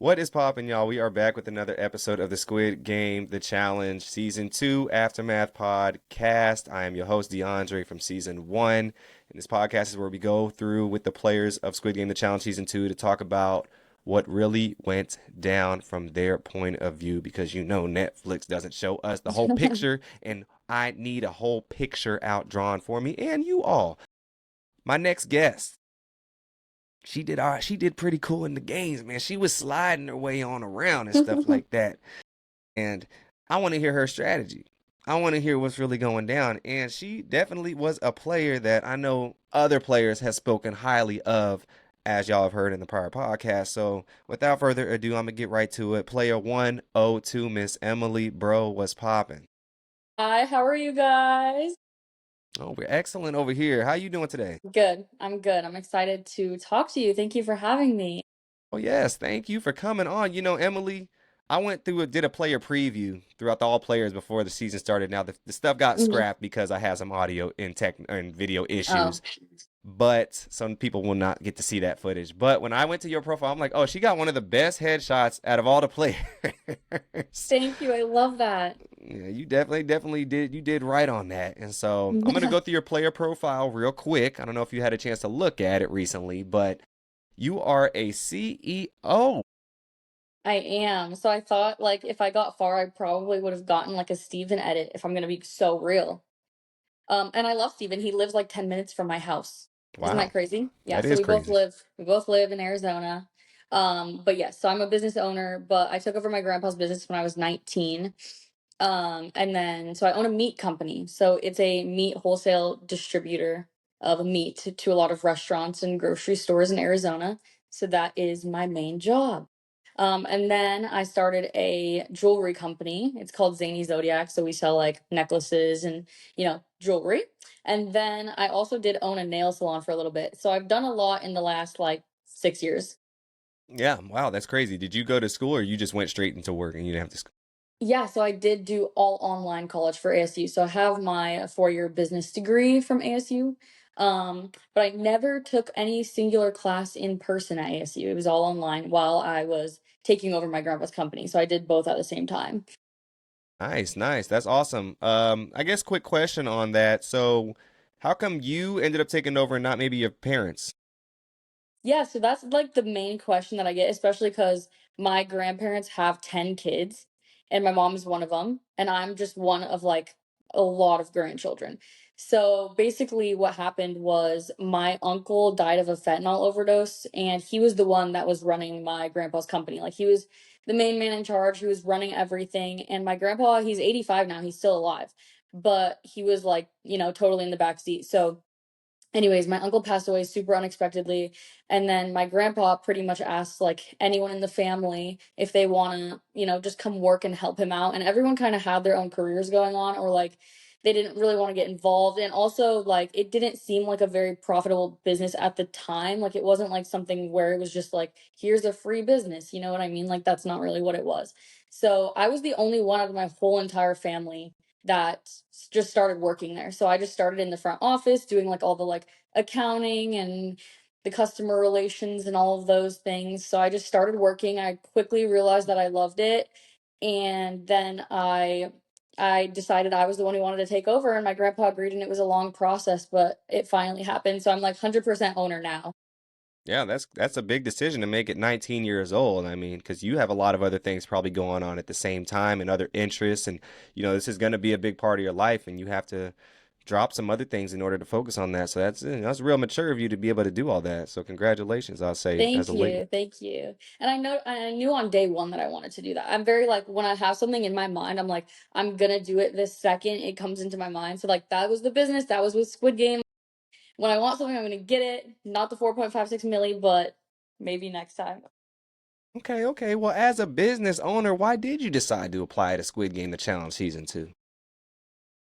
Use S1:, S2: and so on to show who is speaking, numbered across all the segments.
S1: What is poppin', y'all? We are back with another episode of the Squid Game, The Challenge, Season 2 Aftermath Podcast. I am your host, DeAndre, from Season 1. And this podcast is where we go through with the players of Squid Game, The Challenge, Season 2 to talk about what really went down from their point of view because you know Netflix doesn't show us the whole picture, and I need a whole picture out drawn for me and you all. My next guest. She did pretty cool in the games, man. She was sliding her way on around and stuff like that. And I want to hear her strategy. I want to hear what's really going down. And she definitely was a player that I know other players have spoken highly of, as y'all have heard in the prior podcast. So without further ado, I'm gonna get right to it. Player 102, Miss Emilie Bro, was popping.
S2: Hi, how are you guys?
S1: Oh, we're excellent over here. How you doing today?
S2: Good. I'm good. I'm excited to talk to you. Thank you for having me.
S1: Oh, yes. Thank you for coming on. You know, Emily, I went through did a player preview throughout the all players before the season started. Now, the stuff got
S2: Mhm.
S1: scrapped because I had some audio and video
S2: Oh,
S1: issues, but some people will not get to see that footage. But when I went to your profile, I'm like, oh, she got one of the best headshots out of all the players.
S2: thank you. I love that.
S1: Yeah, you definitely did. You did right on that. And so I'm gonna go through your player profile real quick. I don't know if you had a chance to look at it recently, but you are a CEO.
S2: I am. So I thought like if I got far, I probably would have gotten like a Steven edit if I'm gonna be so real. And I love Steven. He lives like 10 minutes from my house. Isn't that
S1: Wow,
S2: crazy? Yeah,
S1: that
S2: so
S1: is crazy.
S2: we both live in Arizona. But yes, so I'm a business owner, but I took over my grandpa's business when I was 19. And then so I own a meat company. So it's a meat wholesale distributor of meat to a lot of restaurants and grocery stores in Arizona. So that is my main job. And then I started a jewelry company. It's called Zany Zodiac. So we sell like necklaces and, jewelry. And then I also did own a nail salon for a little bit. So I've done a lot in the last like 6 years.
S1: Yeah, wow, that's crazy. Did you go to school or you just went straight into work and you didn't have to school?
S2: Yeah, so I did do all online college for ASU. So I have my 4-year business degree from ASU. But I never took any singular class in person at ASU. It was all online while I was taking over my grandpa's company. So I did both at the same time.
S1: Nice, nice. That's awesome. I guess quick question on that. So, how come you ended up taking over and not maybe your parents?
S2: Yeah, so that's like the main question that I get, especially because my grandparents have 10 kids and my mom is one of them. And I'm just one of like a lot of grandchildren. So basically, what happened was my uncle died of a fentanyl overdose, and he was the one that was running my grandpa's company. Like, he was the main man in charge, he was running everything. And my grandpa, he's 85 now, he's still alive, but he was like, totally in the back seat. So, anyways, my uncle passed away super unexpectedly, and then my grandpa pretty much asked like anyone in the family if they want to, just come work and help him out. And everyone kind of had their own careers going on, or like they didn't really want to get involved. And also, like, it didn't seem like a very profitable business at the time. Like, it wasn't like something where it was just like, here's a free business, you know what I mean? Like, that's not really what it was. So I was the only one out of my whole entire family that just started working there. So I just started in the front office doing like all the like accounting and the customer relations and all of those things. So I just started working. I quickly realized that I loved it. And then I decided I was the one who wanted to take over, and my grandpa agreed, and it was a long process, but it finally happened. So I'm like 100% owner now.
S1: Yeah, that's a big decision to make at 19 years old. I mean, because you have a lot of other things probably going on at the same time and other interests, and this is going to be a big part of your life, and you have to drop some other things in order to focus on that. So that's real mature of you to be able to do all that. So congratulations, I'll say as
S2: Thank
S1: a late.
S2: you. Thank you. And I knew on day one that I wanted to do that. I'm very like when I have something in my mind, I'm like, I'm gonna do it this second it comes into my mind. So like that was the business, that was with Squid Game. When I want something, I'm gonna get it. Not the 4.56 milli, but maybe next time.
S1: Okay, okay. Well, as a business owner, why did you decide to apply to Squid Game: The Challenge Season 2?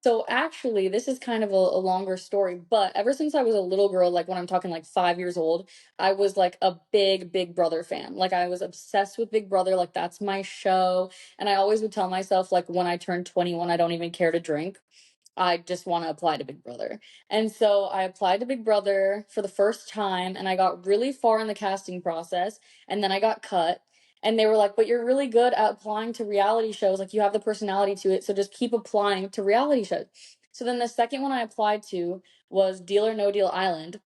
S2: So actually, this is kind of a longer story, but ever since I was a little girl, like when I'm talking like 5 years old, I was like a big Big Brother fan. Like I was obsessed with Big Brother, like that's my show. And I always would tell myself, like when I turn 21, I don't even care to drink. I just want to apply to Big Brother. And so I applied to Big Brother for the first time, and I got really far in the casting process, and then I got cut. And they were like, but you're really good at applying to reality shows. Like, you have the personality to it. So just keep applying to reality shows. So then the second one I applied to was Deal or No Deal Island.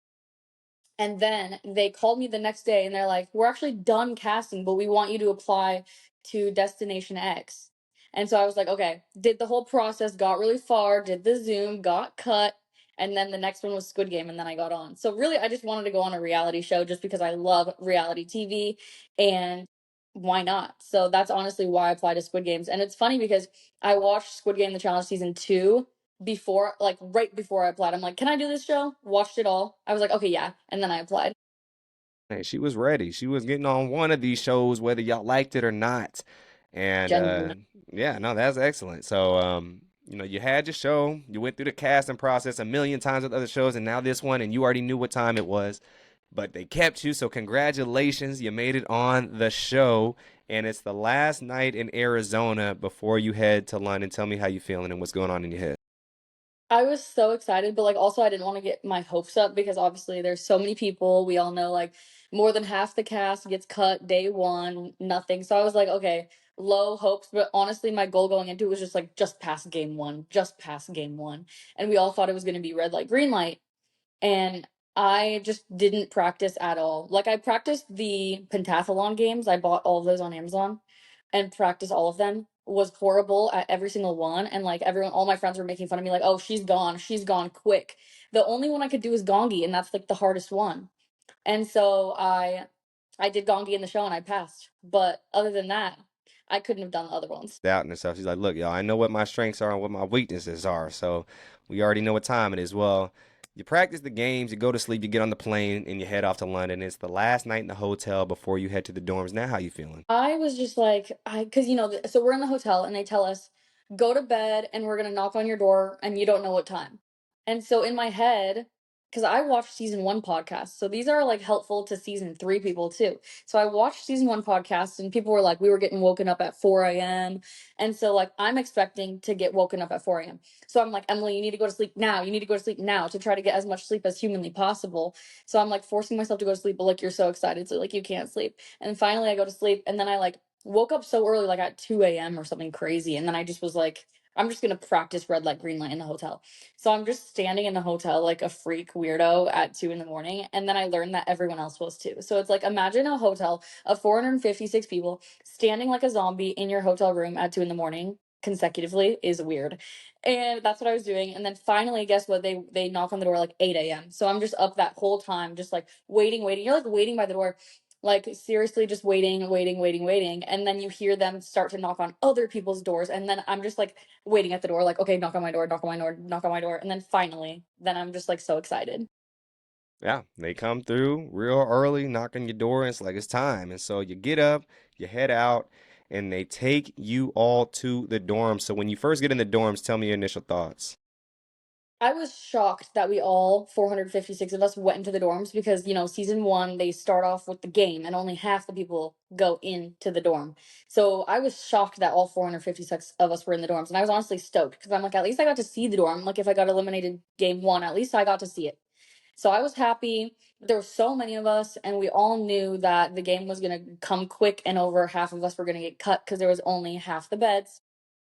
S2: And then they called me the next day and they're like, we're actually done casting, but we want you to apply to Destination X. And so I was like, okay, did the whole process, got really far, did the Zoom, got cut. And then the next one was Squid Game, and then I got on. So really, I just wanted to go on a reality show just because I love reality TV, and why not? So that's honestly why I applied to Squid Games. And it's funny because I watched Squid Game, the challenge season 2, before, like right before I applied. I'm like, can I do this show? Watched it all. I was like, okay, yeah. And then I applied.
S1: Hey, she was ready. She was getting on one of these shows, whether y'all liked it or not. And
S2: Genuinely.
S1: yeah, no, that's excellent. So, you had your show, you went through the casting process a million times with other shows, and now this one, and you already knew what time it was, but they kept you. So, congratulations, you made it on the show, and it's the last night in Arizona before you head to London. Tell me how you feeling and what's going on in your head.
S2: I was so excited, but like also I didn't want to get my hopes up because obviously there's so many people. We all know like more than half the cast gets cut day one, nothing. So I was like, okay, low hopes, but honestly my goal going into it was just like just pass game one, just pass game one. And we all thought it was going to be red light, green light. And I just didn't practice at all. Like, I practiced the pentathlon games. I bought all of those on Amazon and practiced all of them. Was horrible at every single one, and like everyone, all my friends were making fun of me, like, "Oh, she's gone quick." The only one I could do is gongi, and that's like the hardest one. And so I did gongi in the show and I passed. But other than that, I couldn't have done the other ones.
S1: Doubting herself. She's like, look, y'all, I know what my strengths are and what my weaknesses are. So we already know what time it is. Well, you practice the games, you go to sleep, you get on the plane, and you head off to London. It's the last night in the hotel before you head to the dorms. Now, how you feeling?
S2: I was just like, because so we're in the hotel and they tell us, go to bed and we're gonna knock on your door and you don't know what time. And so in my head, because I watched season one podcasts, so these are like helpful to season three people too. So I watched season one podcasts and people were like, we were getting woken up at 4 a.m. And so like I'm expecting to get woken up at 4 a.m. So I'm like, Emily, you need to go to sleep now. You need to go to sleep now to try to get as much sleep as humanly possible. So I'm like forcing myself to go to sleep, but like you're so excited, so like you can't sleep. And finally I go to sleep and then I like woke up so early, like at 2 a.m. or something crazy. And then I just was like, I'm just gonna practice red light, green light in the hotel. So I'm just standing in the hotel like a freak weirdo at 2 in the morning. And then I learned that everyone else was too. So it's like imagine a hotel of 456 people standing like a zombie in your hotel room at 2 in the morning consecutively is weird. And that's what I was doing. And then finally, guess what? They knock on the door like 8 a.m. So I'm just up that whole time, just like waiting. You're like waiting by the door, like seriously just waiting. And then you hear them start to knock on other people's doors. And then I'm just like waiting at the door, like, okay, knock on my door, knock on my door, knock on my door. And then finally, then I'm just like so excited.
S1: Yeah, they come through real early, knocking your door, and it's like it's time. And so you get up, you head out, and they take you all to the dorms. So when you first get in the dorms, tell me your initial thoughts.
S2: I was shocked that we all 456 of us went into the dorms because, season one, they start off with the game and only half the people go into the dorm. So I was shocked that all 456 of us were in the dorms. And I was honestly stoked because I'm like, at least I got to see the dorm. Like, if I got eliminated game one, at least I got to see it. So I was happy. There were so many of us, and we all knew that the game was going to come quick and over half of us were going to get cut because there was only half the beds.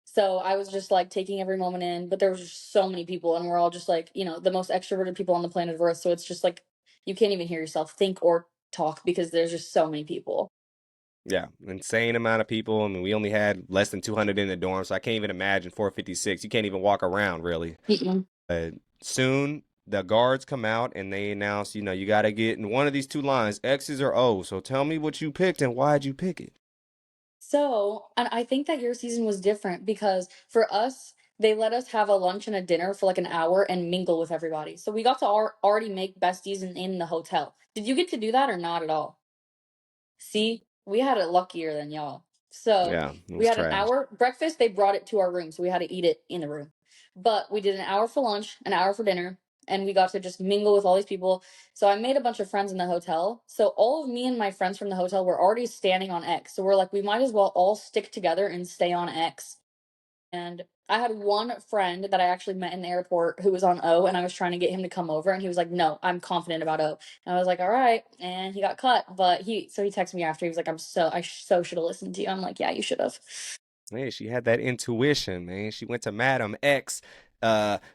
S2: So I was just like taking every moment in, but there was just so many people, and we're all just like, the most extroverted people on the planet Earth. So it's just like you can't even hear yourself think or talk because there's just so many people.
S1: Yeah, insane amount of people. I mean, we only had less than 200 in the dorm, so I can't even imagine 456. You can't even walk around, really.
S2: Mm-mm.
S1: Soon the guards come out and they announce, you got to get in one of these two lines, X's or O's. So tell me what you picked and why'd you pick it?
S2: So, and I think that your season was different because for us, they let us have a lunch and a dinner for like an hour and mingle with everybody. So we got to already make besties in the hotel. Did you get to do that or not at all? See, we had it luckier than y'all. So
S1: Yeah, it
S2: we
S1: was
S2: had an
S1: trash.
S2: hour breakfast. They brought it to our room, so we had to eat it in the room. But we did an hour for lunch, an hour for dinner, and we got to just mingle with all these people. So I made a bunch of friends in the hotel. So all of me and my friends from the hotel were already standing on X. So we're like, we might as well all stick together and stay on X. And I had one friend that I actually met in the airport who was on O, and I was trying to get him to come over, and he was like, "No, I'm confident about O." And I was like, "All right." And he got cut, but he texted me after. He was like, "I so should have listened to you." I'm like, "Yeah, you should have."
S1: Hey, she had that intuition, man. She went to Madam X,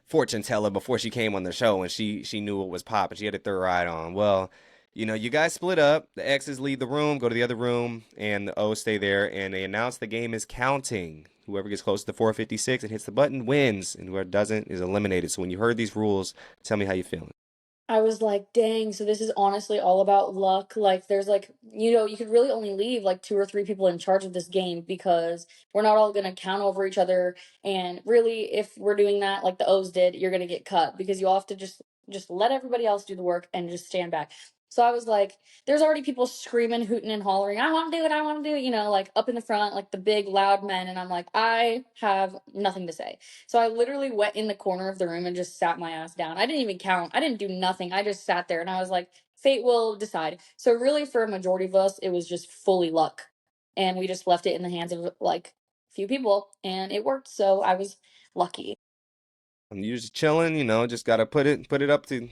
S1: fortune teller before she came on the show, and she knew what was popping. She had a third ride on. Well, you guys split up. The X's leave the room, go to the other room, and the O's stay there. And they announce the game is counting. Whoever gets close to 456 and hits the button wins, and whoever doesn't is eliminated. So when you heard these rules, tell me how you feeling.
S2: I was like, dang, so this is honestly all about luck. Like, there's like, you could really only leave like two or three people in charge of this game because we're not all gonna count over each other. And really, if we're doing that like the O's did, you're gonna get cut because you all have to just let everybody else do the work and just stand back. So I was like, there's already people screaming, hooting, and hollering, I want to do it, I want to do it, like up in the front, like the big loud men. And I'm like, I have nothing to say. So I literally went in the corner of the room and just sat my ass down. I didn't even count. I didn't do nothing. I just sat there and I was like, fate will decide. So really for a majority of us, it was just fully luck. And we just left it in the hands of like a few people and it worked. So I was lucky.
S1: And you're just chilling, just gotta put it up to,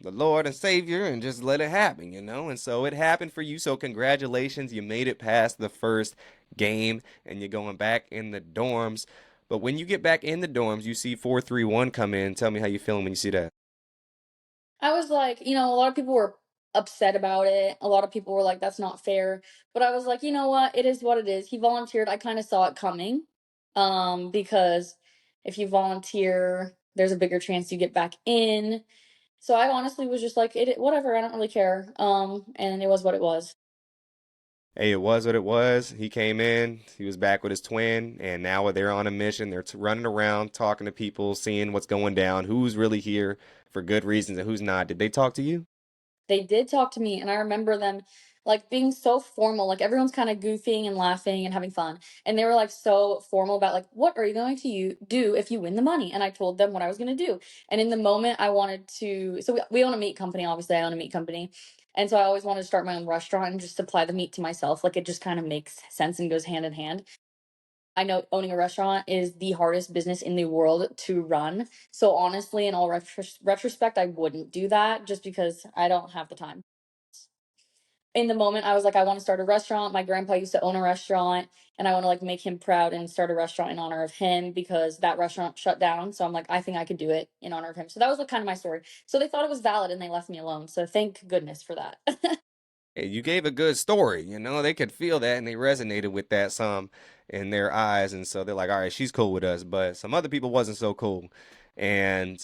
S1: the Lord and Savior and just let it happen. And so it happened for you. So congratulations, you made it past the first game and you're going back in the dorms. But when you get back in the dorms, you see 431 come in. Tell me how you feeling when you see that.
S2: I was like, a lot of people were upset about it. A lot of people were like, that's not fair. But I was like, you know what? It is what it is. He volunteered. I kind of saw it coming. Because if you volunteer, there's a bigger chance you get back in. So I honestly was just like, whatever, I don't really care. And it was what it was.
S1: Hey, it was what it was. He came in, he was back with his twin, and now they're on a mission. They're running around, talking to people, seeing what's going down, who's really here for good reasons and who's not. Did they talk to you?
S2: They did talk to me, and I remember them like being so formal, like everyone's kind of goofing and laughing and having fun. And they were like so formal about like, what are you going to do if you win the money? And I told them what I was going to do. And in the moment, I wanted to, so we own a meat company, obviously, I own a meat company. And so I always wanted to start my own restaurant and just supply the meat to myself. Like it just kind of makes sense and goes hand in hand. I know owning a restaurant is the hardest business in the world to run. So honestly, in all retrospect, I wouldn't do that just because I don't have the time. In the moment, I was like, I want to start a restaurant. My grandpa used to own a restaurant, and I want to like make him proud and start a restaurant in honor of him because that restaurant shut down. So I'm like, I think I could do it in honor of him. So that was like kind of my story. So they thought it was valid and they left me alone. So thank goodness for that.
S1: Hey, you gave a good story. They could feel that and they resonated with that some in their eyes. And so they're like, all right, she's cool with us. But some other people wasn't so cool. And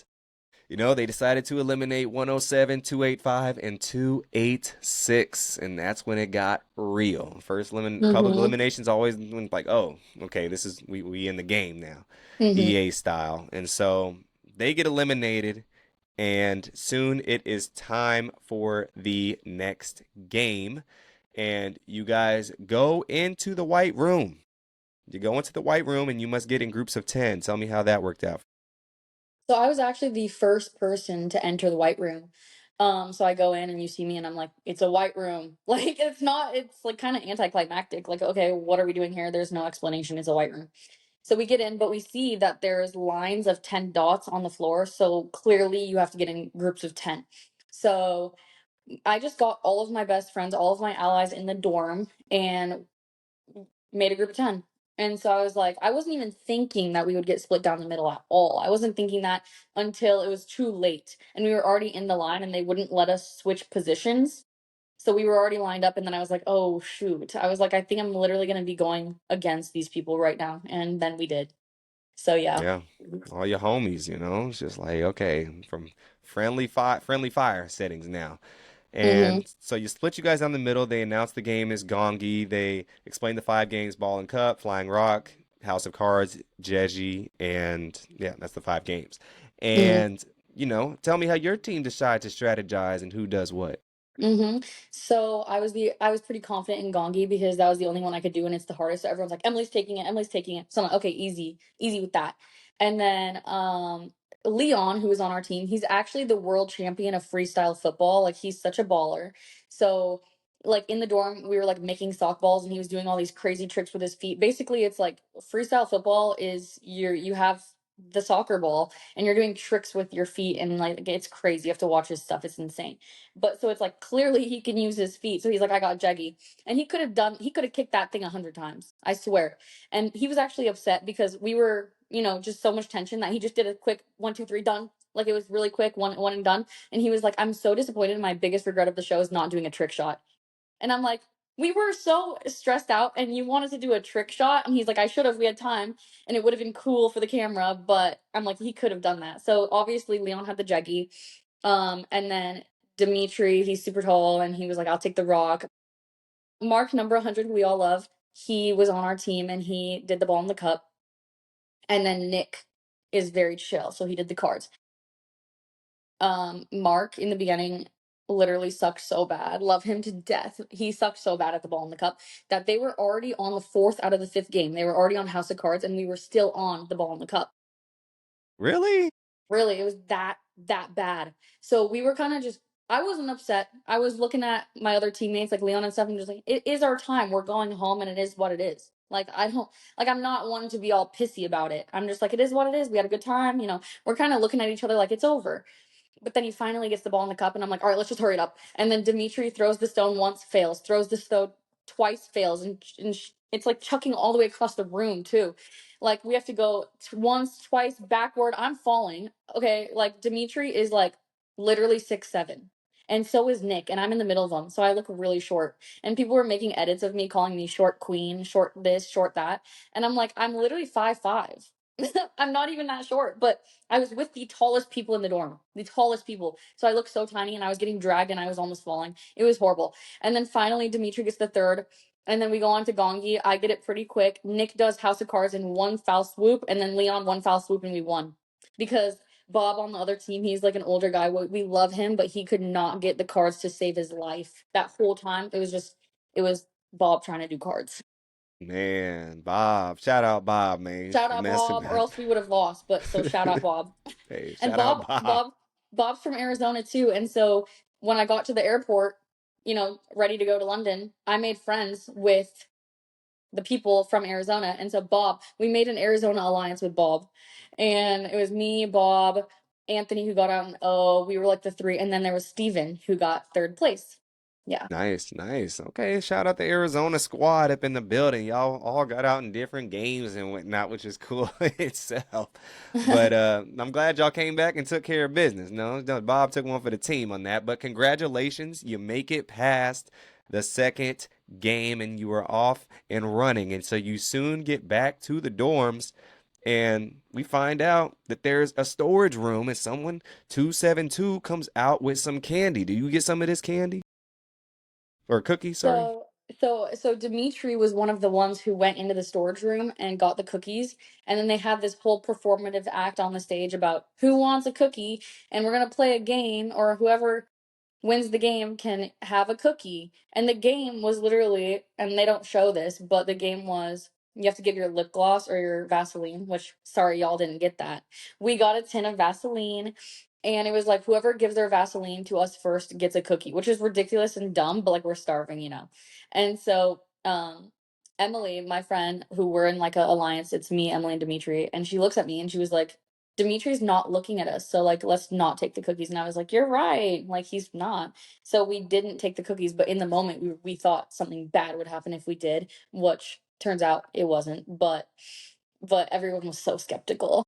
S1: they decided to eliminate 107, 285, and 286, and that's when it got real. First public
S2: Mm-hmm.
S1: eliminations always when like, oh, okay, this is we in the game now,
S2: Mm-hmm.
S1: EA style, and so they get eliminated, and soon it is time for the next game, and you guys go into the white room. You go into the white room, and you must get in groups of 10. Tell me how that worked out.
S2: So I was actually the first person to enter the white room. So I go in and you see me and I'm like, it's a white room. Like it's like kind of anticlimactic. Like, okay, what are we doing here? There's no explanation. It's a white room. So we get in, but we see that there's lines of 10 dots on the floor. So clearly you have to get in groups of 10. So I just got all of my best friends, all of my allies in the dorm and made a group of 10. And so I was like, I wasn't even thinking that we would get split down the middle at all. I wasn't thinking that until it was too late and we were already in the line and they wouldn't let us switch positions. So we were already lined up and then I was like, oh shoot. I was like, I think I'm literally going to be going against these people right now. And then we did. So yeah.
S1: Yeah, all your homies. It's just like, okay, from friendly fire settings now.
S2: Mhm.
S1: And so you split you guys down the middle. They announce the game is Gongi. They explain the 5 games: Ball and Cup, Flying Rock, House of Cards, Jeji, and yeah, that's the 5 games.
S2: Mhm.
S1: And tell me how your team decided to strategize and who does what.
S2: So I was pretty confident in Gongi because that was the only one I could do and it's the hardest. So everyone's like, Emily's taking it, Emily's taking it. So I'm like, okay, easy, easy with that. And then Leon, who is on our team, he's actually the world champion of freestyle football. Like he's such a baller. So like in the dorm, we were like making sock balls, and he was doing all these crazy tricks with his feet. Basically, it's like freestyle football is you have the soccer ball and you're doing tricks with your feet, and like it's crazy. You have to watch his stuff. It's insane. But so it's like clearly he can use his feet. So he's like, I got jaggy. And he could have kicked that thing 100 times. I swear. And he was actually upset because we were, just so much tension that he just did a quick 1, 2, 3, done. Like it was really quick, one and done. And he was like, I'm so disappointed. My biggest regret of the show is not doing a trick shot. And I'm like, we were so stressed out and you wanted to do a trick shot. And he's like, I should have, we had time and it would have been cool for the camera. But I'm like, he could have done that. So obviously Leon had the juggy. And then Dimitri, he's super tall and he was like, I'll take the rock. Mark, number 100, who we all love, he was on our team and he did the ball in the cup. And then Nick is very chill. So he did the cards. Mark in the beginning literally sucked so bad. Love him to death. He sucked so bad at the ball in the cup that they were already on the fourth out of the fifth game. They were already on House of Cards and we were still on the ball in the cup.
S1: Really?
S2: Really, it was that bad. So we were kind of just I wasn't upset. I was looking at my other teammates like Leon and stuff and just like, it is our time. We're going home and it is what it is. Like I don't like I'm not wanting to be all pissy about it. I'm just like it is what it is. We had a good time, We're kind of looking at each other like it's over. But then he finally gets the ball in the cup, and I'm like, all right, let's just hurry it up. And then Dimitri throws the stone once, fails. Throws the stone twice, fails. And it's like chucking all the way across the room, too. Like, we have to go once, twice, backward. I'm falling. Okay, like, Dimitri is like literally 6'7". And so is Nick, and I'm in the middle of them, so I look really short. And people were making edits of me calling me short queen, short this, short that. And I'm like, I'm literally 5'5". I'm not even that short, but I was with the tallest people in the dorm, the tallest people. So I looked so tiny and I was getting dragged and I was almost falling. It was horrible. And then finally, Dimitri gets the third. And then we go on to Gongi. I get it pretty quick. Nick does House of Cards in one foul swoop, and then Leon one foul swoop, and we won. Because Bob on the other team, he's like an older guy. We love him, but he could not get the cards to save his life. That whole time, it was Bob trying to do cards.
S1: Man, Bob. Shout out Bob, man,
S2: Shout
S1: for
S2: out
S1: messing
S2: Bob, or
S1: with.
S2: else we would have lost. But so shout out Bob.
S1: Hey,
S2: And
S1: shout out Bob.
S2: Bob's from Arizona too. And so when I got to the airport, ready to go to London, I made friends with the people from Arizona. And so we made an Arizona alliance with Bob. And it was me, Bob, Anthony, who got out in O. We were like the three. And then there was Steven, who got third place. Yeah.
S1: Nice, nice. Okay, shout out the Arizona squad up in the building. Y'all all got out in different games and whatnot, which is cool itself. But I'm glad y'all came back and took care of business. No, Bob took one for the team on that. But congratulations, you make it past the second game and you are off and running. And so you soon get back to the dorms and we find out that there's a storage room and someone 272 comes out with some candy. Do you get some of this candy? Or cookie, sorry.
S2: So so Dimitri was one of the ones who went into the storage room and got the cookies, and then they had this whole performative act on the stage about who wants a cookie, and we're gonna play a game, or whoever wins the game can have a cookie. And the game was literally, and they don't show this, but the game was you have to give your lip gloss or your Vaseline, which sorry y'all didn't get that. We got a tin of Vaseline and it was like whoever gives their Vaseline to us first gets a cookie, which is ridiculous and dumb, but like we're starving. And so Emily, my friend, who we're in like a alliance, it's me, Emily, and Dimitri, and she looks at me and she was like, Dimitri's not looking at us, so like let's not take the cookies. And I was like, you're right, like he's not. So we didn't take the cookies, but in the moment we thought something bad would happen if we did, which turns out it wasn't. But everyone was so skeptical.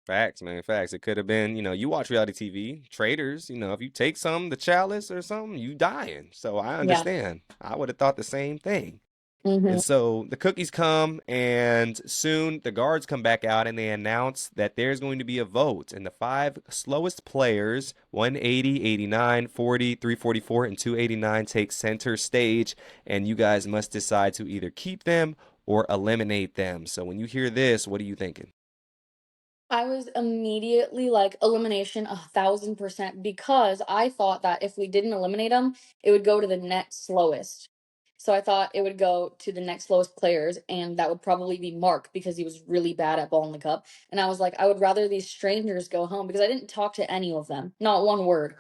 S1: Facts, man, facts. It could have been, you watch reality TV, traders, if you take some, the chalice or something, you dying. So I
S2: Yeah.
S1: understand. I would have thought the same thing.
S2: Hmm.
S1: And so the cookies come, and soon the guards come back out and they announce that there's going to be a vote. And the five slowest players, 180, 89, 40, 344, and 289, take center stage. And you guys must decide to either keep them or eliminate them. So when you hear this, what are you thinking?
S2: I was immediately like elimination 1,000% because I thought that if we didn't eliminate them, it would go to the next slowest. So I thought it would go to the next slowest players, and that would probably be Mark because he was really bad at ball in the cup. And I was like, I would rather these strangers go home because I didn't talk to any of them, not one word.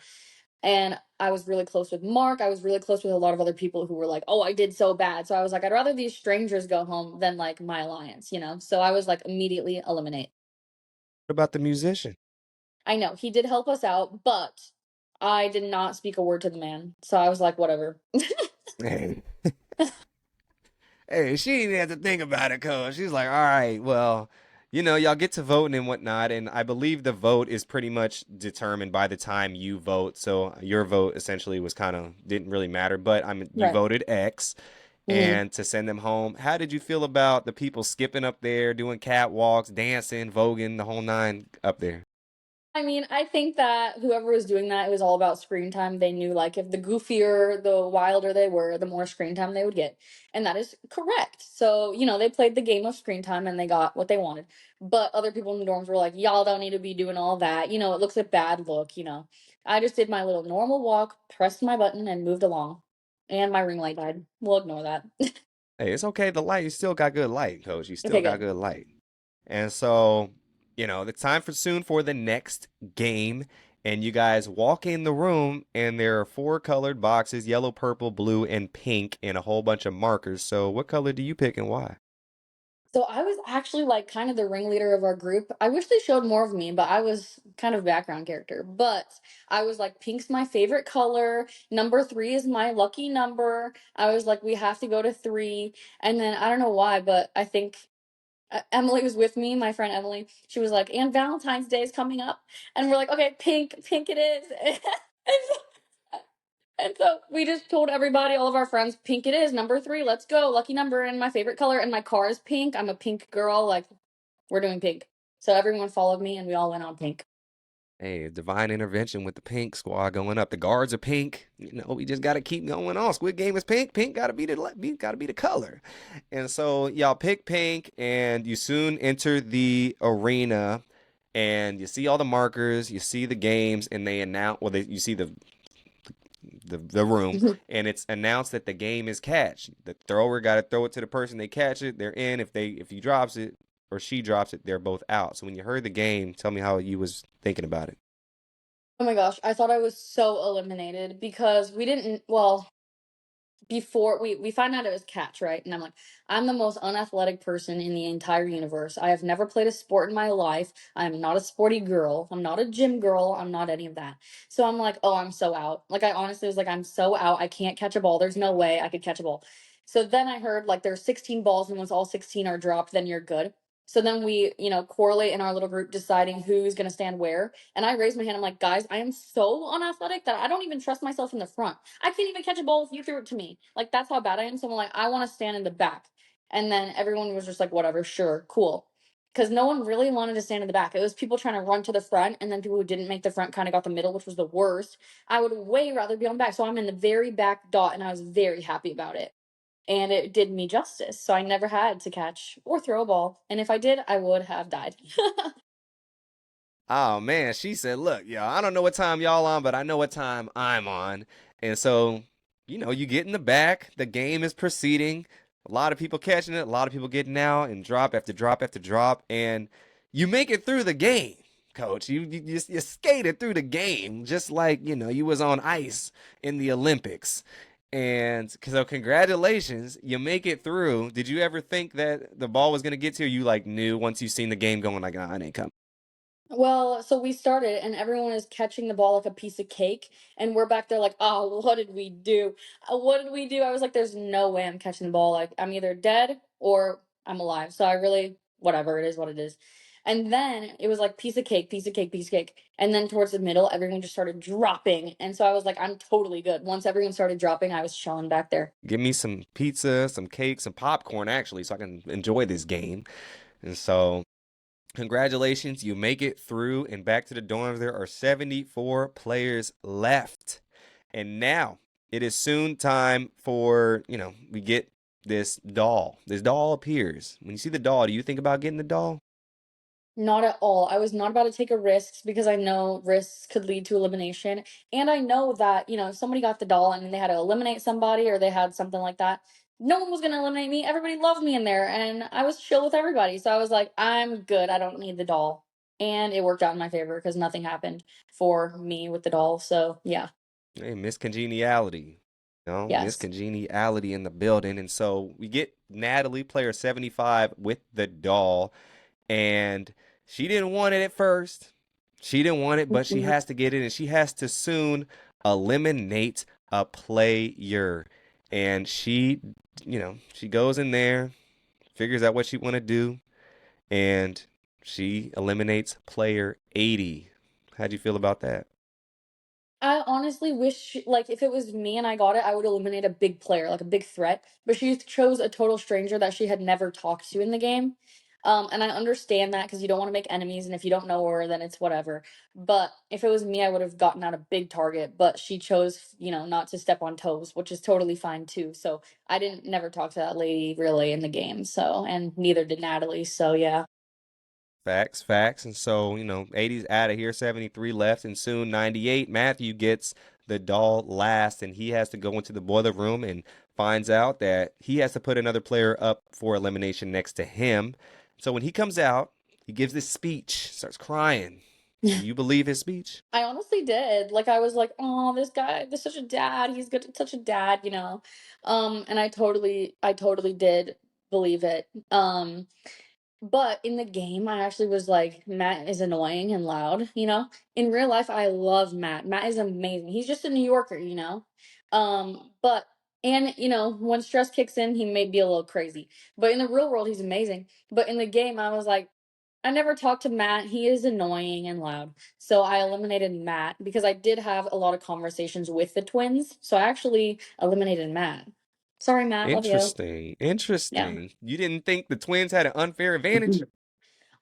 S2: And I was really close with Mark. I was really close with a lot of other people who were like, "Oh, I did so bad." So I was like, "I'd rather these strangers go home than like my alliance," you know? So I was like, immediately eliminate.
S1: What about the musician?
S2: I know he did help us out, but I did not speak a word to the man. So I was like, whatever.
S1: Hey, hey, she didn't have to think about it, cuz she's like, all right, well, y'all get to voting and whatnot, and I believe the vote is pretty much determined by the time you vote. So your vote essentially was kind of didn't really matter, but you
S2: Right.
S1: voted X,
S2: Mhm.
S1: and to send them home. How did you feel about the people skipping up there, doing catwalks, dancing, voguing, the whole nine up there?
S2: I mean, I think that whoever was doing that, it was all about screen time. They knew like if the goofier, the wilder they were, the more screen time they would get. And that is correct. So, they played the game of screen time and they got what they wanted. But other people in the dorms were like, y'all don't need to be doing all that. It looks a bad look. I just did my little normal walk, pressed my button, and moved along. And my ring light died. We'll ignore that.
S1: Hey, it's okay. The light, you still got good light, coach. You still
S2: Okay,
S1: got
S2: good.
S1: good light. And so, the time for soon for the next game. And you guys walk in the room, and there are four colored boxes: yellow, purple, blue, and pink, and a whole bunch of markers. So, what color do you pick and why?
S2: So I was actually like kind of the ringleader of our group. I wish they showed more of me, but I was kind of background character. But I was like, pink's my favorite color. Number three is my lucky number. I was like, we have to go to three. And then I don't know why, but I think Emily was with me, my friend Emily. She was like, and Valentine's Day is coming up. And we're like, okay, pink, pink it is. And so we just told everybody, all of our friends, pink it is, number three, let's go. Lucky number and my favorite color. And my car is pink. I'm a pink girl. Like, we're doing pink. So everyone followed me and we all went on pink.
S1: Hey, divine intervention with the pink squad going up. The guards are pink. We just got to keep going on. Squid Game is pink. Pink got to be the color. And so y'all pick pink, and you soon enter the arena, and you see all the markers. You see the games, and they announce. Well, you see the room, and it's announced that the game is catch. The thrower got to throw it to the person they catch it. They're in. If he drops it or she drops it, they're both out. So when you heard the game, tell me how you was thinking about it.
S2: Oh my gosh, I thought I was so eliminated because we didn't, well, before we find out it was catch, right? And I'm like, I'm the most unathletic person in the entire universe. I have never played a sport in my life. I'm not a sporty girl. I'm not a gym girl. I'm not any of that. So I'm like, oh, I'm so out. Like I honestly was like, I'm so out. I can't catch a ball. There's no way I could catch a ball. So then I heard like there's 16 balls, and once all 16 are dropped, then you're good. So then we, correlate in our little group deciding who's gonna stand where. And I raised my hand. I'm like, guys, I am so unathletic that I don't even trust myself in the front. I can't even catch a ball if you threw it to me. Like that's how bad I am. So I'm like, I want to stand in the back. And then everyone was just like, whatever, sure, cool. Because no one really wanted to stand in the back. It was people trying to run to the front, and then people who didn't make the front kind of got the middle, which was the worst. I would way rather be on the back. So I'm in the very back dot, and I was very happy about it. And it did me justice. So I never had to catch or throw a ball. And if I did, I would have died.
S1: Oh man, she said, "Look, y'all, I don't know what time y'all on, but I know what time I'm on." And so, you get in the back, the game is proceeding. A lot of people catching it, a lot of people getting out and drop after drop after drop, and you make it through the game, coach. You skated through the game just like, you was on ice in the Olympics. And so congratulations, you make it through. Did you ever think that the ball was going to get to you? You like knew once you seen the game going like, "Ah, it ain't coming."
S2: Well, so we started, and everyone is catching the ball like a piece of cake, and we're back there like, oh, what did we do? What did we do? I was like, there's no way I'm catching the ball. Like, I'm either dead or I'm alive. So I really, whatever, it is what it is. And then it was like piece of cake, piece of cake, piece of cake. And then towards the middle, everyone just started dropping. And so I was like, I'm totally good. Once everyone started dropping, I was chilling back there.
S1: Give me some pizza, some cake, some popcorn, actually, so I can enjoy this game. And so, congratulations, you make it through and back to the dorms. There are 74 players left. And now it is soon time for, we get this doll. This doll appears. When you see the doll, do you think about getting the doll?
S2: Not at all. I was not about to take a risk because I know risks could lead to elimination. And I know that, if somebody got the doll and they had to eliminate somebody or they had something like that, no one was going to eliminate me. Everybody loved me in there and I was chill with everybody. So I was like, I'm good. I don't need the doll. And it worked out in my favor because nothing happened for me with the doll. So yeah.
S1: Hey, Miss Congeniality. Miss
S2: Yes.
S1: Congeniality in the building. And so we get Natalie, player 75, with the doll. And she didn't want it at first. She didn't want it, but she
S2: Mhm.
S1: has to get it. And she has to soon eliminate a player. And she goes in there, figures out what she want to do, and she eliminates player 80. How'd you feel about that?
S2: I honestly wish, like, if it was me and I got it, I would eliminate a big player, like a big threat. But she chose a total stranger that she had never talked to in the game. And I understand that because you don't want to make enemies, and if you don't know her, then it's whatever. But if it was me, I would have gotten out a big target. But she chose, not to step on toes, which is totally fine too. So I didn't never talk to that lady really in the game. So, and neither did Natalie. So yeah.
S1: Facts, facts. And so, 80's out of here, 73 left, and soon 98. Matthew gets the doll last, and he has to go into the boiler room and finds out that he has to put another player up for elimination next to him. So when he comes out, he gives this speech, starts crying. Do you believe his speech?
S2: I honestly did. Like I was like, "Oh, this guy, this such a dad. He's good, such a dad." And I totally did believe it. But in the game, I actually was like, Matt is annoying and loud. In real life, I love Matt. Matt is amazing. He's just a New Yorker. But and when stress kicks in, he may be a little crazy. But in the real world, he's amazing. But in the game, I was like, I never talked to Matt. He is annoying and loud. So I eliminated Matt because I did have a lot of conversations with the twins. So I actually eliminated Matt. Sorry, Matt. Love you.
S1: Interesting.
S2: Yeah.
S1: Interesting. You didn't think the twins had an unfair advantage?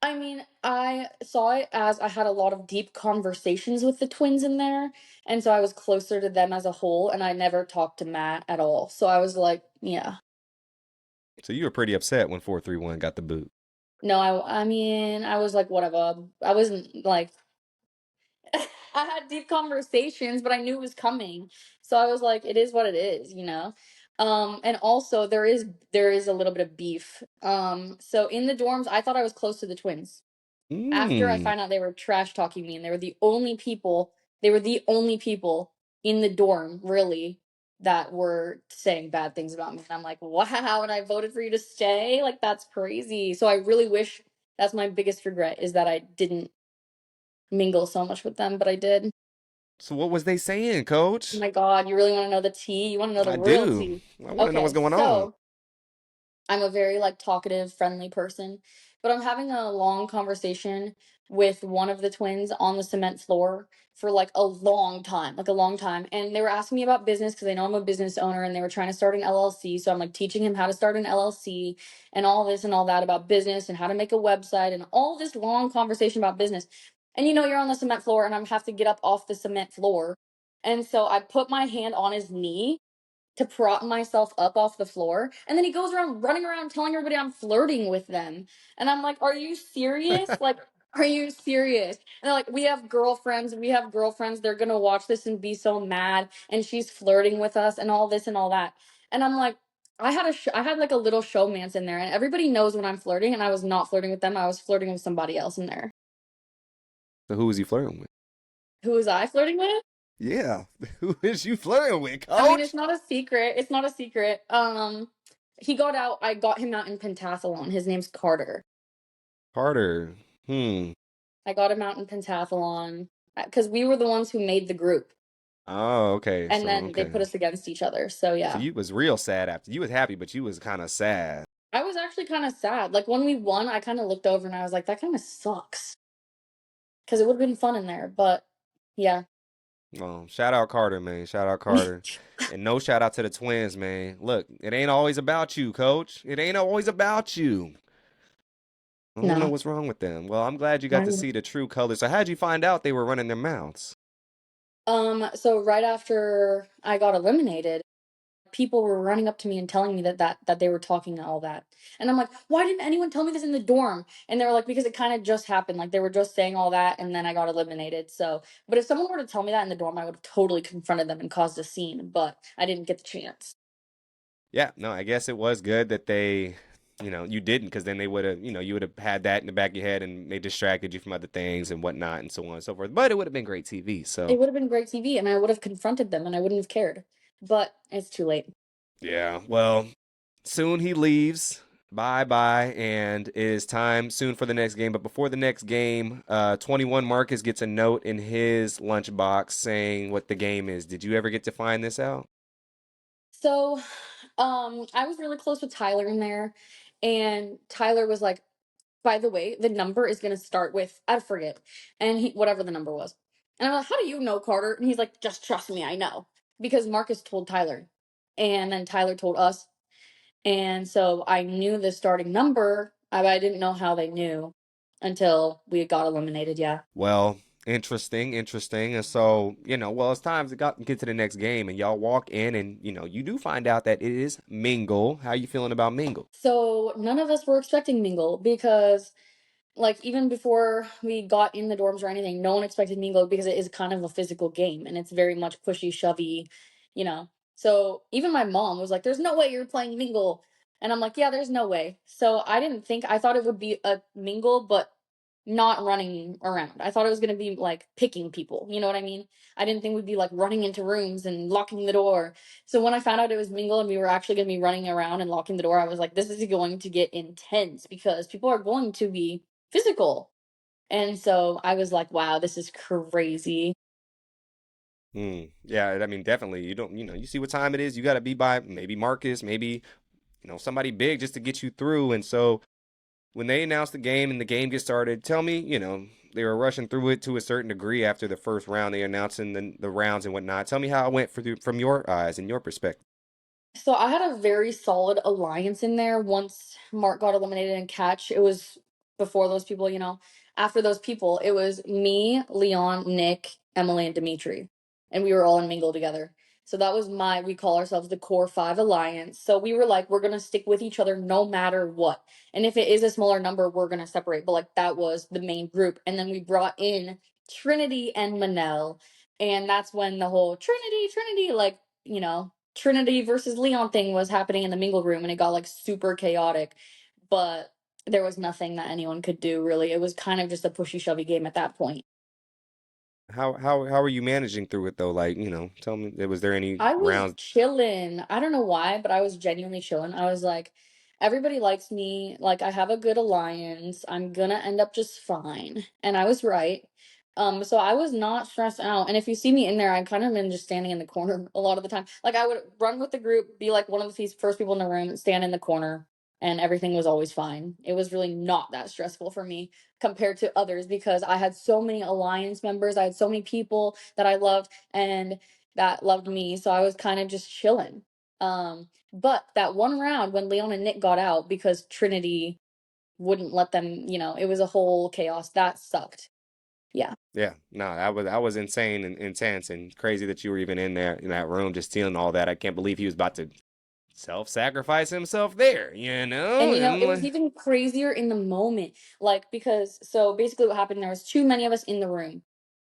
S2: I mean, I saw it as I had a lot of deep conversations with the twins in there. And so I was closer to them as a whole. And I never talked to Matt at all. So I was like, yeah.
S1: So you were pretty upset when 431 got the boot.
S2: No, I mean, I was like, whatever. I wasn't like, I had deep conversations, but I knew it was coming. So I was like, it is what it is. And also there is a little bit of beef. So in the dorms, I thought I was close to the twins. After I
S1: Mm.
S2: find out they were trash talking me and they were the only people in the dorm, really, that were saying bad things about me. And I'm like, wow, and I voted for you to stay? Like that's crazy. So I really wish that's my biggest regret is that I didn't mingle so much with them, but I did.
S1: So what was they saying,
S2: Oh
S1: coach?
S2: my God, you really want to know the tea? You want to know the
S1: I
S2: real
S1: do.
S2: tea?
S1: I want to know what's
S2: Okay,
S1: going on.
S2: so I'm a very like talkative, friendly person, but I'm having a long conversation with one of the twins on the cement floor for like a long time, like a long time. And they were asking me about business because they know I'm a business owner and they were trying to start an LLC. So I'm like teaching him how to start an LLC and all this and all that about business and how to make a website and all this long conversation about business. And you're on the cement floor and I have to get up off the cement floor. And so I put my hand on his knee to prop myself up off the floor. And then he goes around running around telling everybody I'm flirting with them. And I'm like, are you serious? Like, are you serious? And they're like, we have girlfriends. We have girlfriends. They're going to watch this and be so mad. And she's flirting with us and all this and all that. And I'm like, I had like a little showmance in there, and everybody knows when I'm flirting. And I was not flirting with them. I was flirting with somebody else in there.
S1: So who was he flirting with?
S2: Who was I flirting with?
S1: Yeah, who is you flirting with,
S2: I mean, it's
S1: coach?
S2: not a secret. It's not a secret. He got out. I got him out in pentathlon. His name's Carter.
S1: Carter. Hmm.
S2: I got him out in pentathlon because we were the ones who made the group,
S1: Oh, okay.
S2: and
S1: So
S2: then they put
S1: okay.
S2: us against each other. So
S1: So
S2: yeah,
S1: you was real sad after. You was happy, but you was kind of sad.
S2: I was actually kind of sad. Like when we won, I kind of looked over and I was like, that kind of sucks because it would have been fun in there. But yeah,
S1: Well, shout out Carter, man. Shout out Carter. And no shout out to the twins, man. Look, it ain't always about you, coach. It ain't always about you. I don't know
S2: no.
S1: what's wrong with them. Well, I'm glad you got to
S2: Right.
S1: see the true colors. So how'd you find out they were running their mouths?
S2: So right after I got eliminated, people were running up to me and telling me that they were talking all that. And I'm like, "Why didn't anyone tell me this in the dorm?" And they were like, "Because it kind of just happened. Like they were just saying all that and then I got eliminated." So, but if someone were to tell me that in the dorm, I would have totally confronted them and caused a scene, but I didn't get the chance.
S1: Yeah, no, I guess it was good that they you didn't, because then they would have, you would have had that in the back of your head and they distracted you from other things and whatnot and so on and so forth. But it would have been great TV. So
S2: It would have been great TV and I would have confronted them and I wouldn't have cared. But it's too late.
S1: yeah, well, soon he leaves. Bye bye, and it is time soon for the next game. But before the next game, 21 Marcus gets a note in his lunchbox saying what the game is. Did you ever get to find this out?
S2: So, I was really close with Tyler in there, and Tyler was like, "By the way, the number is gonna start with I forget," and he whatever the number was, and I'm like, "How do you know, Carter?" And he's like, "Just trust me, I know," because Marcus told Tyler, and then Tyler told us, and so I knew the starting number. I didn't know how they knew until we got eliminated. Yeah.
S1: Well, interesting, interesting. And so, well, it's time to get to the next game, and y'all walk in, and you do find out that it is Mingle. How you feeling about Mingle?
S2: So none of us were expecting Mingle because like even before we got in the dorms or anything, no one expected Mingo because it is kind of a physical game and it's very much pushy, shovey, you know. So even my mom was like, "There's no way you're playing Mingle," and I'm like, "Yeah, there's no way." So I thought it would be a Mingle, but not running around. I thought it was gonna be like picking people. You know what I mean? I didn't think we'd be like running into rooms and locking the door. So when I found out it was Mingle and we were actually gonna be running around and locking the door, I was like, "This is going to get intense because people are going to be physical." And so I was like, wow, this is crazy.
S1: Yeah, I mean, definitely. You don't, you see what time it is. You got to be by maybe Marcus, maybe somebody big just to get you through. And so when they announced the game and the game gets started, tell me, they were rushing through it to a certain degree after the first round. They announcing the rounds and whatnot. Tell me how it went from your eyes and your perspective.
S2: So I had a very solid alliance in there once Mark got eliminated in catch. It was before those people, you know. After those people, it was me, Leon, Nick, Emily, and Dimitri. And we were all in Mingle together. So that was we call ourselves the Core 5 Alliance. So we were like, we're going to stick with each other no matter what. And if it is a smaller number, we're going to separate. But like that was the main group. And then we brought in Trinity and Manel. And that's when the whole Trinity, like, Trinity versus Leon thing was happening in the mingle room and it got like super chaotic. But there was nothing that anyone could do really. It was kind of just a pushy shovey game at that point.
S1: How are you managing through it though? Like, tell me, was there any
S2: I was
S1: rounds?
S2: chilling. I don't know why, but I was genuinely chilling. I was like, everybody likes me. Like, I have a good alliance. I'm gonna end up just fine. And I was right. So I was not stressed out. And if you see me in there, I kind of been just standing in the corner a lot of the time. Like, I would run with the group, be like one of the first people in the room, stand in the corner, and everything was always fine. It was really not that stressful for me compared to others because I had so many alliance members. I had so many people that I loved. And that loved me, so I was kind of just chilling. But that one round when Leon and Nick got out because Trinity wouldn't let them, it was a whole chaos. That sucked. Yeah.
S1: Yeah, no, that was insane and intense and crazy that you were even in there in that room just stealing all that. I can't believe he was about to self-sacrifice himself there, you know?
S2: And
S1: And
S2: it was even crazier in the moment. Like because so basically what happened, there was too many of us in the room.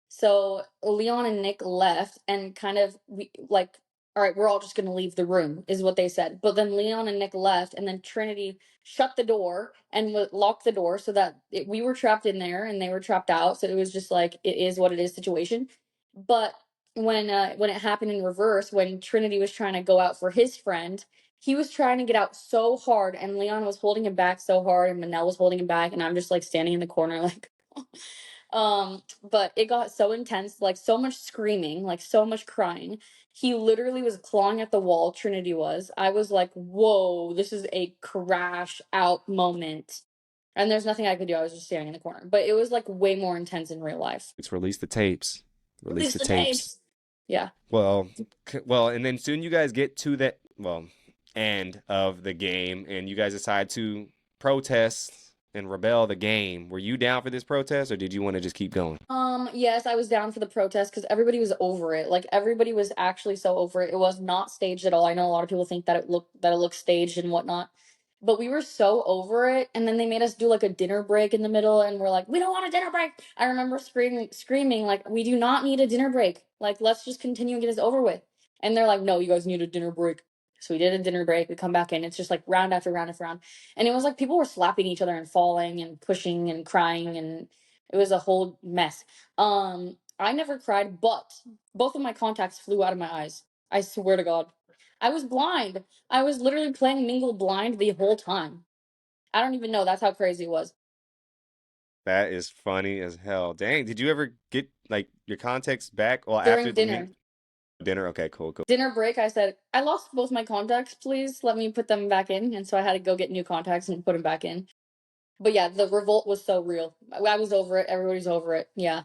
S2: So Leon and Nick left and kind of we like, all right, we're all just gonna leave the room, is what they said. But then Leon and Nick left, and then Trinity shut the door and locked the door so that we were trapped in there and they were trapped out. So it was just like it is what it is situation. But when it happened in reverse, when Trinity was trying to go out for his friend, he was trying to get out so hard, and Leon was holding him back so hard, and Manel was holding him back, and I'm just like standing in the corner like. But it got so intense, like so much screaming, like so much crying. He literally was clawing at the wall, Trinity was. I was like, whoa, this is a crash out moment. And there's nothing I could do. I was just standing in the corner. But it was like way more intense in real life.
S1: it's release the tapes. Release
S2: Release
S1: the
S2: the
S1: tapes.
S2: tapes. Yeah.
S1: Well, and then soon you guys get to the end of the game, and you guys decide to protest and rebel the game. Were you down for this protest, or did you want to just keep going?
S2: Yes, I was down for the protest because everybody was over it. Like everybody was actually so over it. It was not staged at all. I know a lot of people think that it looked staged and whatnot. But we were so over it, and then they made us do like a dinner break in the middle, and we're like, we don't want a dinner break. I remember screaming, like, we do not need a dinner break. Like, let's just continue and get this over with. And they're like, no, you guys need a dinner break. So we did a dinner break. We come back in. It's just like round after round after round. And it was like people were slapping each other and falling and pushing and crying. And it was a whole mess. I never cried, but both of my contacts flew out of my eyes. I swear to God. I was blind. I was literally playing Mingle blind the whole time. I don't even know. That's how crazy it was.
S1: That is funny as hell. Dang, did you ever get like your contacts back? Well, after
S2: During
S1: the min
S2: dinner.
S1: dinner. Okay, cool, cool.
S2: Dinner break, I said, I lost both my contacts. Please let me put them back in. And so I had to go get new contacts and put them back in. But yeah, the revolt was so real. I was over it. Everybody's over it. Yeah.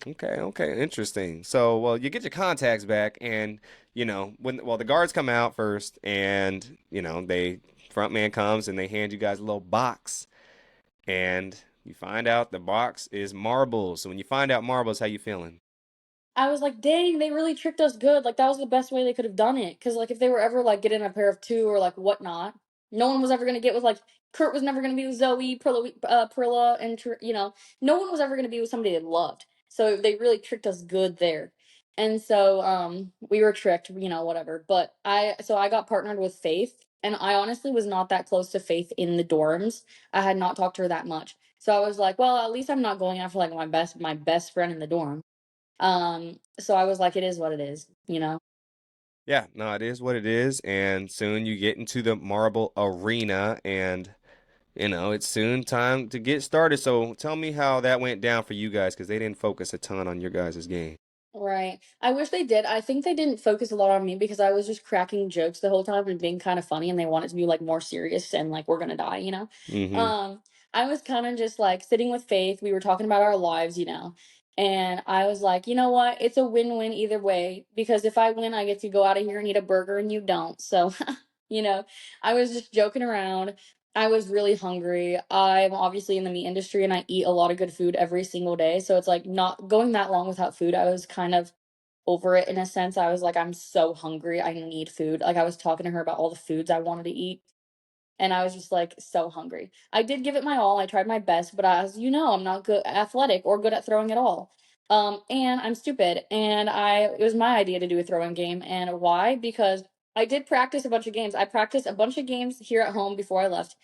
S1: Okay, okay, interesting. So, well, you get your contacts back, and the guards come out first, and they front man comes and they hand you guys a little box, and you find out the box is marbles. So when you find out marbles, how you feeling?
S2: I was like, dang, they really tricked us good. Like that was the best way they could have done it. Cause like if they were ever like getting a pair of two or like whatnot, no one was ever gonna get with like Kurt was never gonna be with Zoe, Prilla, and no one was ever gonna be with somebody they loved. So they really tricked us good there. And so we were tricked, whatever. But I got partnered with Faith, and I honestly was not that close to Faith in the dorms. I had not talked to her that much. So I was like, well, at least I'm not going after like my best friend in the dorm. So I was like, it is what it is.
S1: Yeah, no, it is what it is, and soon you get into the marble arena, and it's soon time to get started. So tell me how that went down for you guys, because they didn't focus a ton on your guys' game.
S2: Right. I wish they did. I think they didn't focus a lot on me because I was just cracking jokes the whole time and being kind of funny, and they wanted to be like more serious and like we're gonna die.
S1: Mm-hmm.
S2: Um, I was kind of just like sitting with Faith. We were talking about our lives. And I was like, you know what? It's a win-win either way because if I win, I get to go out of here and eat a burger and you don't. So, you know, I was just joking around. I was really hungry. I'm obviously in the meat industry and I eat a lot of good food every single day. So it's like not going that long without food. I was kind of over it in a sense. I was like, I'm so hungry. I need food. Like I was talking to her about all the foods I wanted to eat. And I was just like so hungry. I did give it my all. I tried my best, but as you know, I'm not good athletic or good at throwing at all. And I'm stupid. And it was my idea to do a throwing game. And why? Because I did practice a bunch of games. I practiced a bunch of games here at home before I left.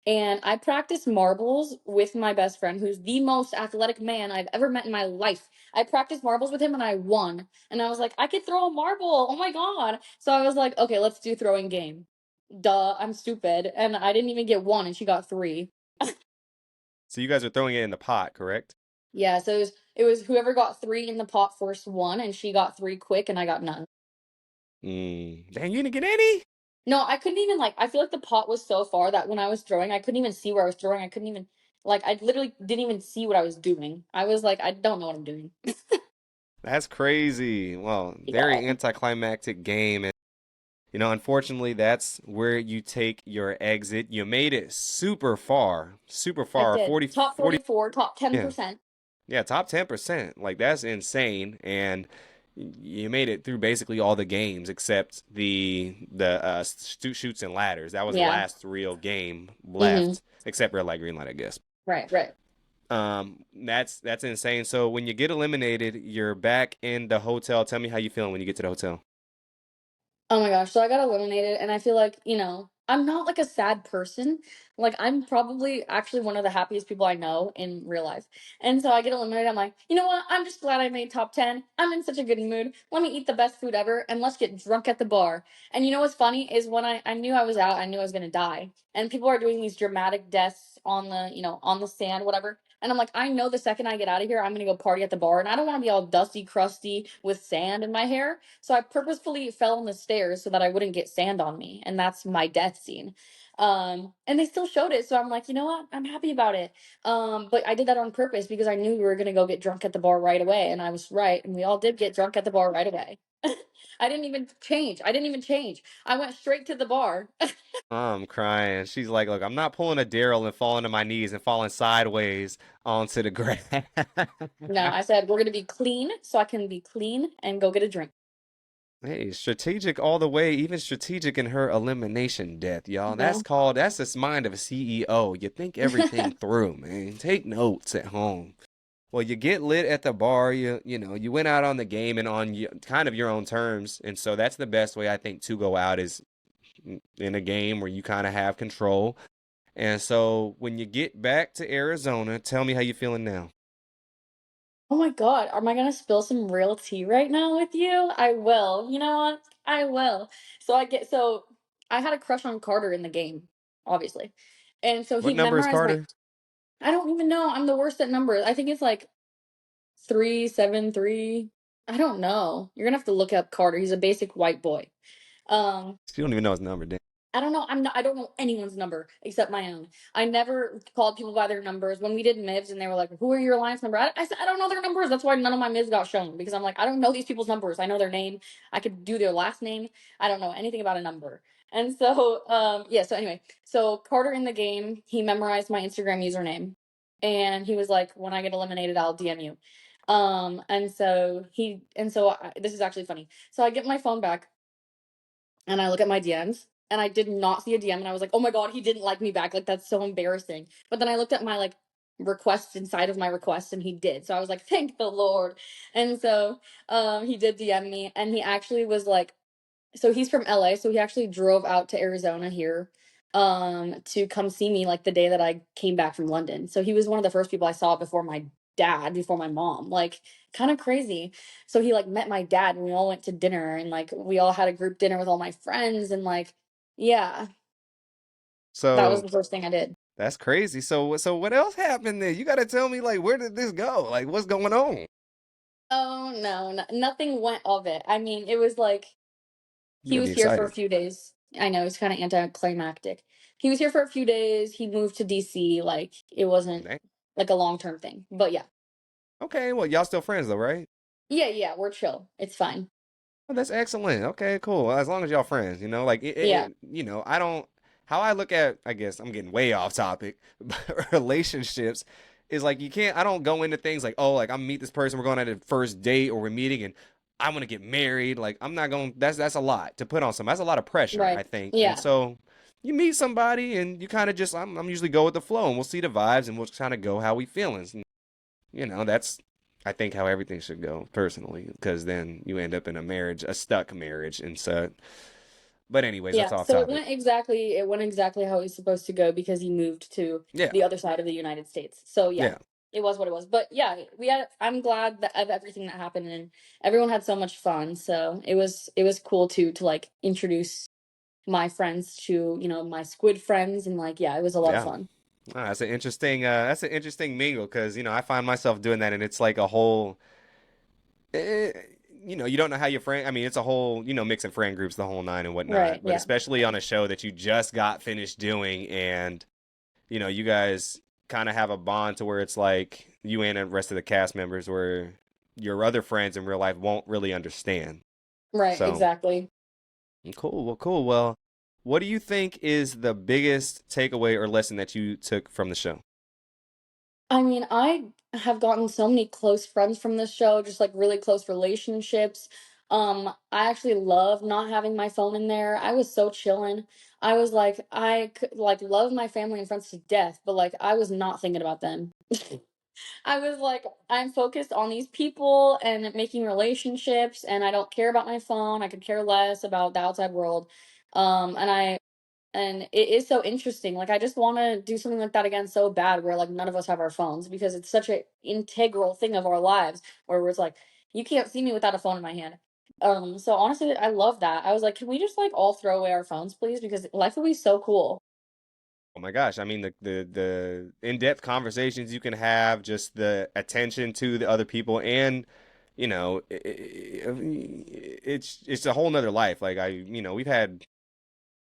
S2: And I practiced marbles with my best friend, who's the most athletic man I've ever met in my life. I practiced marbles with him and I won. And I was like, I could throw a marble. Oh my God. So I was like, okay, let's do throwing game. Duh, I'm stupid. And I didn't even get one and she got three.
S1: So you guys are throwing it in the pot, correct?
S2: Yeah, so it was whoever got three in the pot first won, and she got three quick and I got none.
S1: Dang, you didn't get any?
S2: No, I couldn't even like I feel like the pot was so far that when I was throwing, I couldn't even see where I was throwing. I couldn't even like I literally didn't even see what I was doing. I was like, I don't know what I'm doing.
S1: That's crazy. Well,
S2: Yeah,
S1: very anticlimactic game. And, unfortunately, that's where you take your exit. You made it super
S2: I
S1: far.
S2: did.
S1: 40,
S2: Top
S1: 40,
S2: 44, top
S1: yeah.
S2: 10%.
S1: Yeah, top 10%. Like, that's insane. And you made it through basically all the games except the shoots and ladders. That was the
S2: Yeah.
S1: last real game
S2: Mm-hmm.
S1: left, except red light, green light, I guess.
S2: Right, right.
S1: That's insane. So when you get eliminated, you're back in the hotel. Tell me how you feeling when you get to the hotel.
S2: Oh my gosh, so I got eliminated and I feel like, I'm not like a sad person. Like I'm probably actually one of the happiest people I know in real life. And so I get eliminated. I'm like, you know what? I'm just glad I made top 10. I'm in such a good mood. Let me eat the best food ever and let's get drunk at the bar. And you know what's funny is when I knew I was out, I knew I was gonna die. And people are doing these dramatic deaths on the sand, whatever. And I'm like, I know the second I get out of here, I'm gonna go party at the bar, and I don't want to be all dusty, crusty with sand in my hair. So I purposefully fell on the stairs so that I wouldn't get sand on me, and that's my death scene. And they still showed it, so I'm like, you know what? I'm happy about it. But I did that on purpose because I knew we were gonna go get drunk at the bar right away, and I was right, and we all did get drunk at the bar right away. I didn't even change. I didn't even change. I went straight to the bar.
S1: I'm crying. She's like, look, I'm not pulling a Daryl and falling to my knees and falling sideways onto the grass.
S2: No, I said we're gonna be clean, so I can be clean and go get a drink.
S1: Hey, strategic all the way, even strategic in her elimination death, y'all.
S2: No.
S1: That's the mind of a CEO. You think everything through, man. Take notes at home. Well, you get lit at the bar. You went out on the game and on kind of your own terms, and so that's the best way I think to go out is in a game where you kind of have control. And so when you get back to Arizona, tell me how you feeling now.
S2: Oh my God, am I gonna spill some real tea right now with you? I will. You know what? I will. So I had a crush on Carter in the game, obviously. And so
S1: What
S2: he
S1: number is
S2: memorized my
S1: Carter?
S2: I don't even know. I'm the worst at numbers. I think it's like 373. I don't know. You're gonna have to look up Carter. He's a basic white boy. Um,
S1: You don't even know his number, Dan.
S2: I don't know. I don't know anyone's number except my own. I never called people by their numbers. When we did MIVs and they were like, "Who are your alliance number?" I said, "I don't know their numbers." That's why none of my MIVs got shown because I'm like, I don't know these people's numbers. I know their name. I could do their last name. I don't know anything about a number. And so, yeah. So anyway, so Carter in the game, he memorized my Instagram username, and he was like, "When I get eliminated, I'll DM you." This is actually funny. So I get my phone back and I look at my DMs and I did not see a DM and I was like, "Oh my God, he didn't like me back. Like that's so embarrassing." But then I looked at my like requests inside of my requests and he did. So I was like, "Thank the Lord." And so he did DM me and he actually was like so he's from LA, so he actually drove out to Arizona here to come see me like the day that I came back from London. So he was one of the first people I saw before my dad, before my mom. Like kind of crazy. So he like met my dad and we all went to dinner and like we all had a group dinner with all my friends and like yeah, that was
S1: So
S2: the first thing I did.
S1: that's crazy. So what else happened there? You got to tell me like where did this go? Like what's going on?
S2: Oh no, nothing went of it. I mean, it was like
S1: You
S2: he
S1: gotta
S2: was
S1: be
S2: here for a
S1: excited.
S2: few days. I know it's kind of anticlimactic. He was here for a few days. He moved to DC. Like it wasn't
S1: Dang.
S2: like a long term thing. But yeah,
S1: Okay, well y'all still friends though, right?
S2: yeah, we're chill. It's fine.
S1: Oh, that's excellent. Okay, cool. Well, as long as y'all friends, like
S2: Yeah,
S1: I don't. How I look at, I guess I'm getting way off topic, but relationships is like you can't. I don't go into things like, oh, like I'm meet this person, we're going on a first date, or we're meeting, and I want to get married. Like I'm not going. That's a lot to put on some. That's a lot of pressure, I
S2: right.
S1: think. And
S2: Yeah,
S1: so you meet somebody, and you kind of just, I'm usually go with the flow, and we'll see the vibes, and we'll kind of go how we feeling. That's I think how everything should go personally, because then you end up in a marriage, a stuck marriage, and so. But anyways, that's
S2: yeah.
S1: off
S2: So
S1: topic.
S2: it went exactly how it was supposed to go because he moved to
S1: Yeah,
S2: the other side of the United States. So yeah,
S1: yeah,
S2: it was what it was. But yeah, we had. I'm glad that of everything that happened and everyone had so much fun. So it was cool to like introduce my friends to, my squid friends and like yeah, it was a lot of
S1: yeah.
S2: fun.
S1: That's an interesting mingle because I find myself doing that, and it's like a whole. Eh, you don't know how your friend. I mean, it's a whole mixing friend groups, the whole nine and
S2: Right,
S1: whatnot. But
S2: yeah.
S1: especially on a show that you just got finished doing, and you guys kind of have a bond to where it's like you and the rest of the cast members, where your other friends in real life won't really understand.
S2: Right,
S1: So
S2: exactly.
S1: cool. Well, cool. Well, what do you think is the biggest takeaway or lesson that you took from the show?
S2: I mean, I have gotten so many close friends from this show, just like really close relationships. I actually love not having my phone in there. I was so chilling. I was like, I could like love my family and friends to death, but like I was not thinking about them. I was like, I'm focused on these people and making relationships, and I don't care about my phone. I could care less about the outside world. And it is so interesting. Like I just want to do something like that again so bad where like none of us have our phones because it's such an integral thing of our lives where it's like you can't see me without a phone in my hand. So honestly, I love that. I was like, can we just like all throw away our phones, please? Because life would be so cool.
S1: Oh my gosh, I mean the in-depth conversations you can have, just the attention to the other people, and it's a whole nother life. Like we've had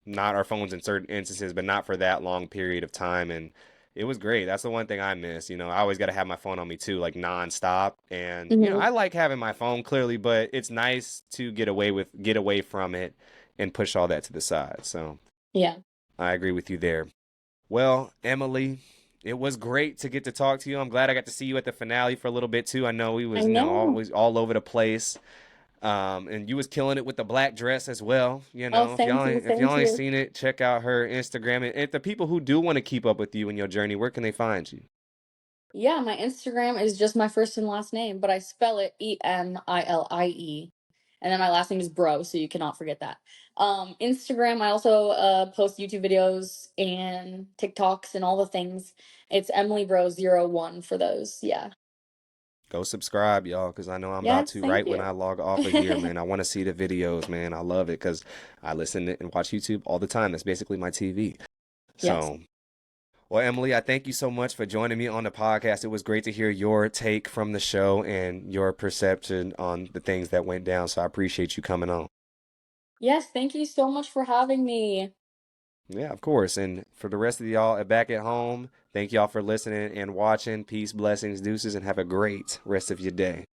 S1: not our phones in certain instances, but not for that long period of time. And it was great. That's the one thing I miss. I always got to have my phone on me too, like nonstop. And
S2: Hmm.
S1: I like having my phone clearly, but it's nice to get away from it and push all that to the side. So
S2: Yeah,
S1: I agree with you there. Well, Emily, it was great to get to talk to you. I'm glad I got to see you at the finale for a little bit too. I know we
S2: I
S1: was,
S2: know.
S1: always all over the place. And you was killing it with the black dress as well.
S2: Oh,
S1: If
S2: thank you,
S1: y'all
S2: thank
S1: ain't
S2: you.
S1: seen it, check out her Instagram. And if the people who do want to keep up with you in your journey, where can they find you?
S2: Yeah, my Instagram is just my first and last name, but I spell it Emilie. And then my last name is Bro, so you cannot forget that. Instagram, I also post YouTube videos and TikToks and all the things. It's Emiliebro01 for those. Yeah.
S1: Go subscribe, y'all, because I know I'm about
S2: Yes,
S1: to
S2: thank
S1: right when
S2: you.
S1: I log off of here, man. I want to see the videos, man. I love it because I listen and watch YouTube all the time. That's basically my TV.
S2: Yes.
S1: So, well, Emily, I thank you so much for joining me on the podcast. It was great to hear your take from the show and your perception on the things that went down. So I appreciate you coming on.
S2: Yes, thank you so much for having me.
S1: Yeah, of course. And for the rest of y'all back at home, thank y'all for listening and watching. Peace, blessings, deuces, and have a great rest of your day.